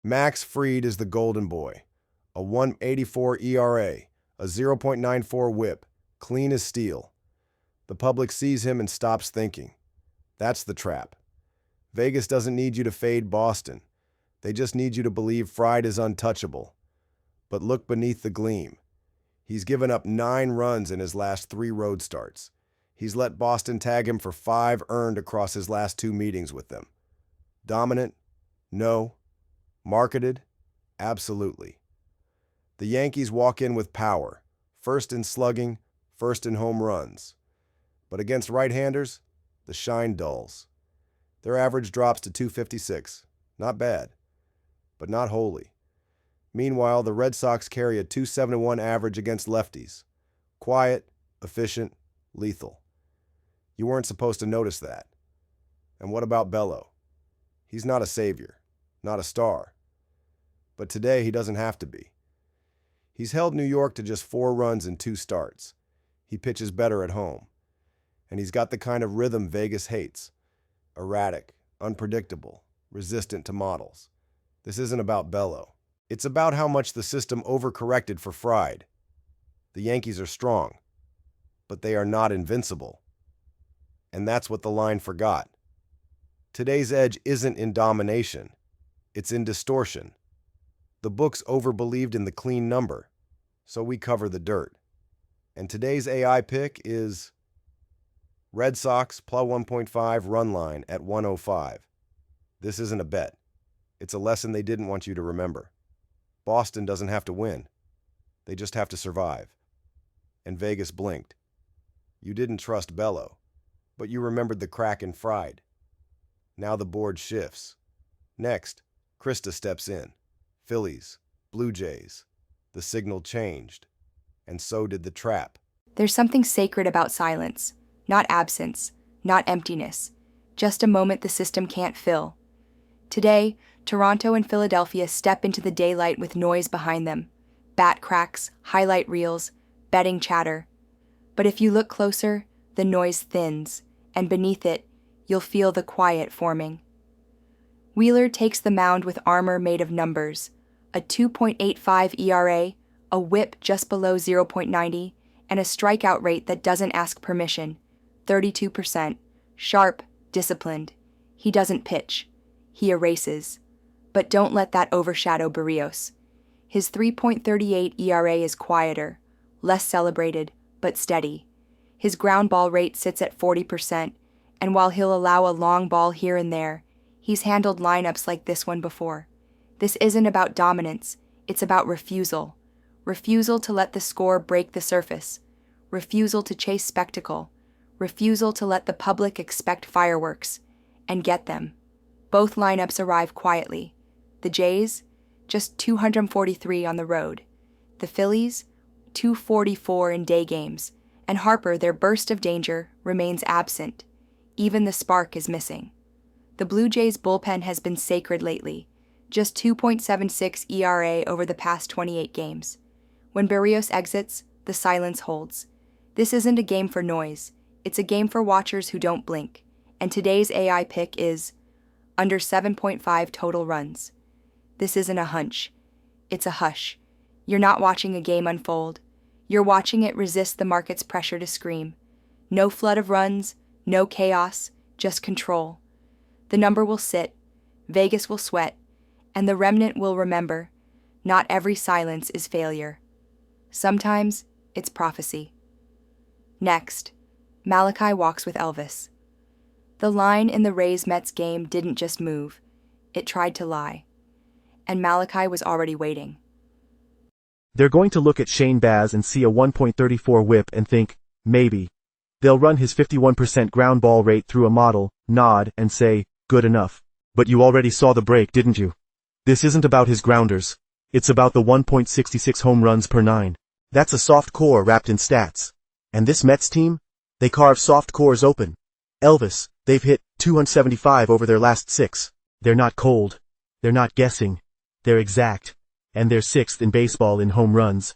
Max Fried is the golden boy. A 1.84 ERA, a 0.94 whip, clean as steel. The public sees him and stops thinking. That's the trap. Vegas doesn't need you to fade Boston. They just need you to believe Fried is untouchable. But look beneath the gleam. He's given up 9 runs in his last 3 road starts. He's let Boston tag him for 5 earned across his last 2 meetings with them. Dominant? No. Marketed? Absolutely. The Yankees walk in with power, first in slugging, first in home runs. But against right-handers, the shine dulls. Their average drops to .256. Not bad, but not wholly. Meanwhile, the Red Sox carry a .271 average against lefties. Quiet, efficient, lethal. You weren't supposed to notice that. And what about Bello? He's not a savior, not a star. But today he doesn't have to be. He's held New York to just 4 runs in 2 starts. He pitches better at home. And he's got the kind of rhythm Vegas hates. Erratic, unpredictable, resistant to models. This isn't about Bello. It's about how much the system overcorrected for Fried. The Yankees are strong, but they are not invincible. And that's what the line forgot. Today's edge isn't in domination. It's in distortion. The books overbelieved in the clean number, so we cover the dirt. And today's AI pick is Red Sox plus 1.5 run line at 105. This isn't a bet. It's a lesson they didn't want you to remember. Boston doesn't have to win. They just have to survive. And Vegas blinked. You didn't trust Bello, but you remembered the crack in Fried. Now the board shifts. Next, Christa steps in. Phillies, Blue Jays. The signal changed. And so did the trap. There's something sacred about silence. Not absence, not emptiness. Just a moment the system can't fill. Today, Toronto and Philadelphia step into the daylight with noise behind them. Bat cracks, highlight reels, betting chatter. But if you look closer, the noise thins, and beneath it, you'll feel the quiet forming. Wheeler takes the mound with armor made of numbers, a 2.85 ERA, a whip just below 0.90, and a strikeout rate that doesn't ask permission, 32%, sharp, disciplined. He doesn't pitch. He erases. But don't let that overshadow Berríos. His 3.38 ERA is quieter, less celebrated, but steady. His ground ball rate sits at 40%, and while he'll allow a long ball here and there, he's handled lineups like this one before. This isn't about dominance, it's about refusal. Refusal to let the score break the surface. Refusal to chase spectacle. Refusal to let the public expect fireworks. And get them. Both lineups arrive quietly. The Jays, just 243 on the road. The Phillies, 244 in day games. And Harper, their burst of danger, remains absent. Even the spark is missing. The Blue Jays bullpen has been sacred lately. Just 2.76 ERA over the past 28 games. When Berríos exits, the silence holds. This isn't a game for noise. It's a game for watchers who don't blink. And today's AI pick is under 7.5 total runs. This isn't a hunch. It's a hush. You're not watching a game unfold. You're watching it resist the market's pressure to scream. No flood of runs, no chaos, just control. The number will sit, Vegas will sweat, and the remnant will remember. Not every silence is failure. Sometimes it's prophecy. Next, Malachi walks with Elvis. The line in the Rays-Mets game didn't just move. It tried to lie. And Malachi was already waiting. They're going to look at Shane Baz and see a 1.34 whip and think, maybe. They'll run his 51% ground ball rate through a model, nod, and say, good enough. But you already saw the break, didn't you? This isn't about his grounders. It's about the 1.66 home runs per 9. That's a soft core wrapped in stats. And this Mets team? They carve soft cores open. Elvis, they've hit 275 over their last 6. They're not cold. They're not guessing. They're exact. And they're 6th in baseball in home runs.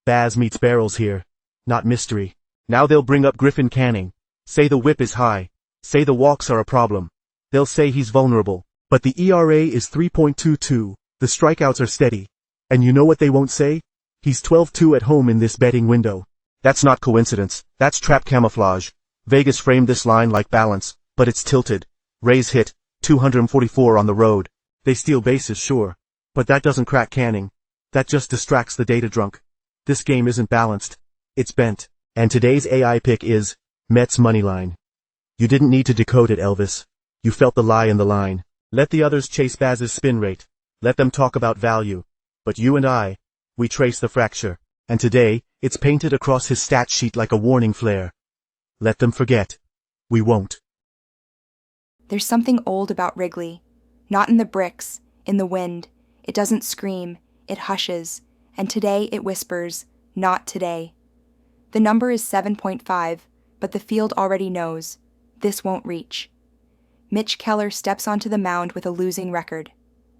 Baz meets barrels here. Not mystery. Now they'll bring up Griffin Canning. Say the whip is high. Say the walks are a problem. They'll say he's vulnerable. But the ERA is 3.22. The strikeouts are steady. And you know what they won't say? He's 12-2 at home in this betting window. That's not coincidence, that's trap camouflage. Vegas framed this line like balance, but it's tilted. Rays hit 244 on the road. They steal bases, sure. But that doesn't crack canning. That just distracts the data drunk. This game isn't balanced. It's bent. And today's AI pick is Mets moneyline. You didn't need to decode it, Elvis. You felt the lie in the line. Let the others chase Baz's spin rate. Let them talk about value. But you and I, we trace the fracture. And today, it's painted across his stat sheet like a warning flare. Let them forget. We won't. There's something old about Wrigley. Not in the bricks, in the wind. It doesn't scream, it hushes. And today it whispers, not today. The number is 7.5, but the field already knows. This won't reach. Mitch Keller steps onto the mound with a losing record.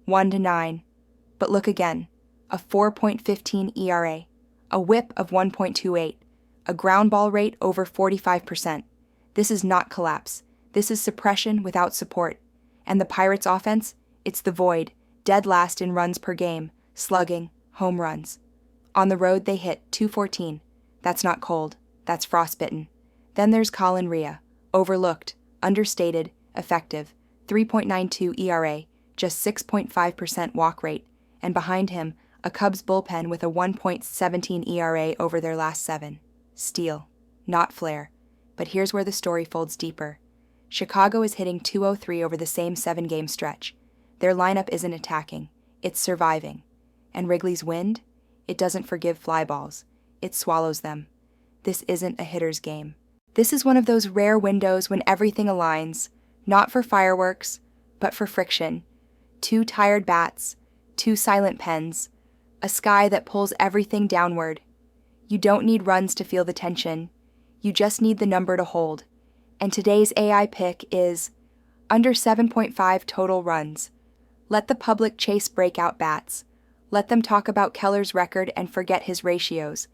1-9. But look again. A 4.15 ERA. A whip of 1.28. A ground ball rate over 45%. This is not collapse. This is suppression without support. And the Pirates' offense? It's the void. Dead last in runs per game. Slugging. Home runs. On the road they hit .214. That's not cold. That's frostbitten. Then there's Colin Rea. Overlooked. Understated. Effective. 3.92 ERA. Just 6.5% walk rate. And behind him, a Cubs bullpen with a 1.17 ERA over their last 7. Steal. Not flair. But here's where the story folds deeper. Chicago is hitting .203 over the same 7-game stretch. Their lineup isn't attacking. It's surviving. And Wrigley's wind? It doesn't forgive fly balls. It swallows them. This isn't a hitter's game. This is one of those rare windows when everything aligns, not for fireworks, but for friction. 2 tired bats, 2 silent pens, a sky that pulls everything downward. You don't need runs to feel the tension. You just need the number to hold. And today's AI pick is under 7.5 total runs. Let the public chase breakout bats. Let them talk about Keller's record and forget his ratios.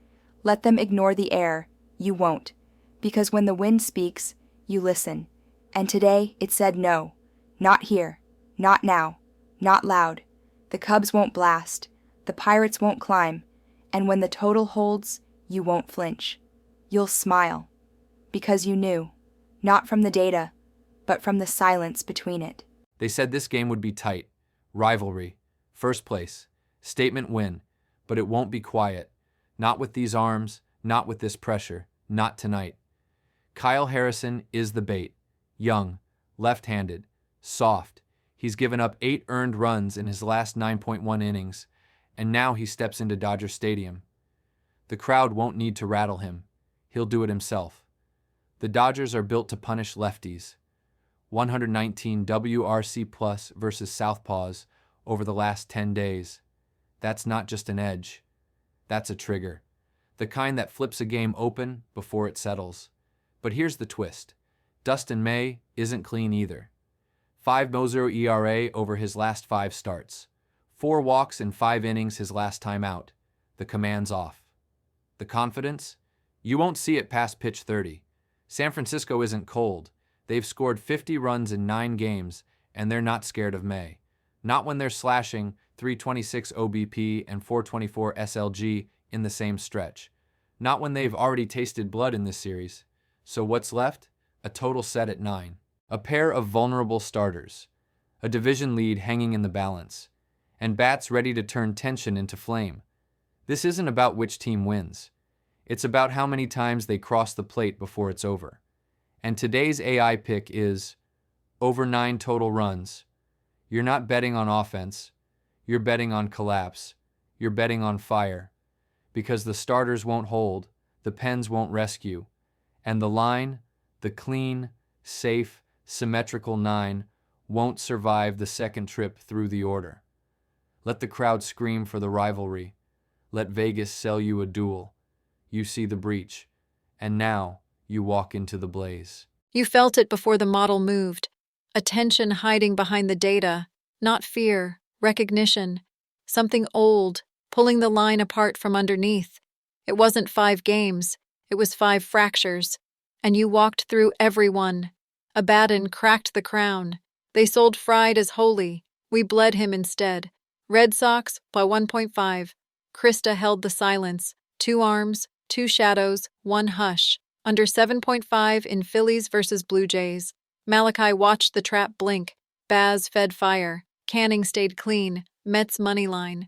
Let them ignore the air. You won't. Because when the wind speaks, you listen. And today it said no. Not here. Not now. Not loud. The Cubs won't blast. The Pirates won't climb. And when the total holds, you won't flinch. You'll smile. Because you knew. Not from the data, but from the silence between it. They said this game would be tight. Rivalry. First place. Statement win. But it won't be quiet. Not with these arms. Not with this pressure. Not tonight. Kyle Harrison is the bait. Young. Left-handed. Soft. He's given up 8 earned runs in his last 9.1 innings, and now he steps into Dodger Stadium. The crowd won't need to rattle him. He'll do it himself. The Dodgers are built to punish lefties. 119 WRC plus versus Southpaws over the last 10 days. That's not just an edge. That's a trigger. The kind that flips a game open before it settles. But here's the twist. Dustin May isn't clean either. 5.0 ERA over his last 5 starts. 4 walks in 5 innings his last time out. The command's off. The confidence? You won't see it past pitch 30. San Francisco isn't cold. They've scored 50 runs in 9 games, and they're not scared of May. Not when they're slashing 326 OBP and 424 SLG in the same stretch. Not when they've already tasted blood in this series. So what's left? A total set at 9. A pair of vulnerable starters. A division lead hanging in the balance. And bats ready to turn tension into flame. This isn't about which team wins. It's about how many times they cross the plate before it's over. And today's AI pick is over 9 total runs. You're not betting on offense. You're betting on collapse. You're betting on fire. Because the starters won't hold, the pens won't rescue. And the line, the clean, safe, symmetrical 9, won't survive the second trip through the order. Let the crowd scream for the rivalry. Let Vegas sell you a duel. You see the breach. And now you walk into the blaze. You felt it before the model moved. Attention hiding behind the data. Not fear, recognition. Something old, pulling the line apart from underneath. It wasn't 5 games. It was 5 fractures. And you walked through every one. Abaddon cracked the crown. They sold Fried as holy. We bled him instead. Red Sox by 1.5. Christa held the silence. 2 arms, 2 shadows, 1 hush. Under 7.5 in Phillies versus Blue Jays. Malachi watched the trap blink. Baz fed fire. Canning stayed clean. Mets moneyline.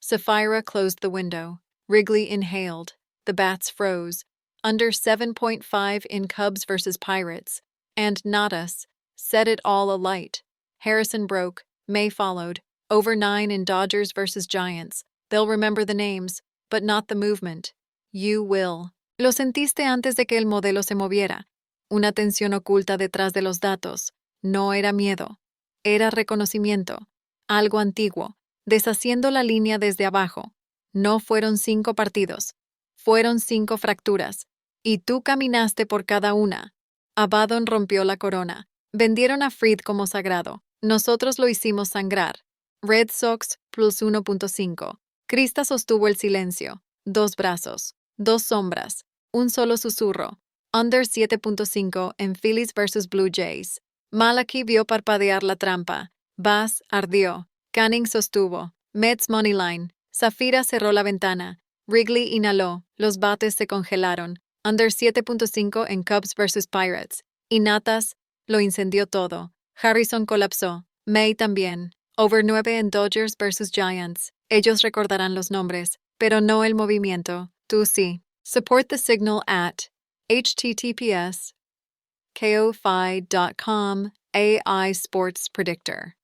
Sapphira closed the window. Wrigley inhaled. The bats froze. Under 7.5 in Cubs versus Pirates. And Natas set it all alight. Harrison broke. May followed. Over 9 in Dodgers versus Giants. They'll remember the names, but not the movement. You will. Lo sentiste antes de que el modelo se moviera. Una tensión oculta detrás de los datos. No era miedo. Era reconocimiento. Algo antiguo. Deshaciendo la línea desde abajo. No fueron 5 partidos. Fueron 5 fracturas. Y tú caminaste por cada una. Abaddon rompió la corona. Vendieron a Fried como sagrado. Nosotros lo hicimos sangrar. Red Sox plus 1.5. Christa sostuvo el silencio. 2 brazos. 2 sombras. Un solo susurro. Under 7.5 en Phillies versus Blue Jays. Malachi vio parpadear la trampa. Baz ardió. Canning sostuvo. Mets moneyline. Sapphira cerró la ventana. Wrigley inhaló. Los bates se congelaron. Under 7.5 en Cubs versus Pirates. Y Natas lo incendió todo. Harrison colapsó. May también. Over 9 en Dodgers versus Giants. Ellos recordarán los nombres, pero no el movimiento. Tú sí. Support the signal at https://ko-fi.com AI Sports Predictor.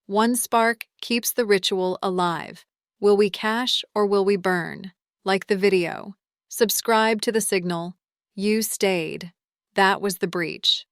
One spark keeps the ritual alive. Will we cash or will we burn? Like the video. Subscribe to the signal. You stayed. That was the breach.